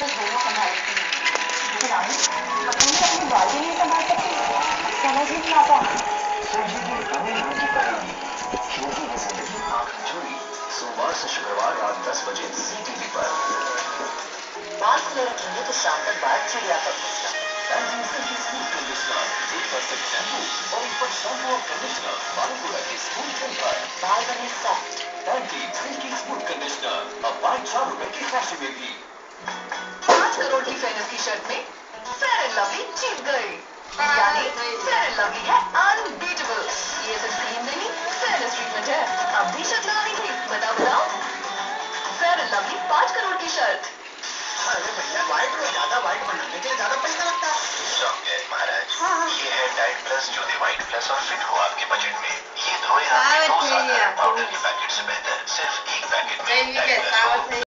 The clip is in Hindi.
धोना संभाल सकती हूँ, लेकिन आगे अकेले अपनी बाल्टी नहीं संभाल सकती, समझ ही नहीं आता। क्योंकि ये जिंदगी आंख चोरी, सोमवार से शुक्रवार रात 10 बजे CTV पर। बाल खुले रखेंगे तो शाम तक बाल चिड़िया कर देगा। सिल्की स्मूथ कंडीशनर, 1% शैम्पू और 1% शैम्पू और कंडीशनर, बालों को रखे स्मूथ कर बाल बने सॉफ्ट। सिल्की स्मूथ कंडीशनर अब 5 रुपए की राशि में भी। 5 करोड़ की फेयरनेस की शर्त में फेयर एंड लवली जीत गई, यानी फेयर एंड लवली है अनबीटेबल। ये सिर्फ क्रीम नहीं, फेयरनेस ट्रीटमेंट है। अब भी शर्त लगानी थी, बताओ। फेयर एंड लवली 5 करोड़ की शर्त। अरे भैया, व्हाइट को ज्यादा व्हाइट बनाने के लिए ज्यादा पैसा लगता है। महाराज, ये है डाइट प्लस जो दे व्हाइट प्लस और फिट हो आपके बजट में। ये धोए आपके 2 साधारण पाउडर के पैकेट से बेहतर, सिर्फ एक पैकेट में डाइट प्लस।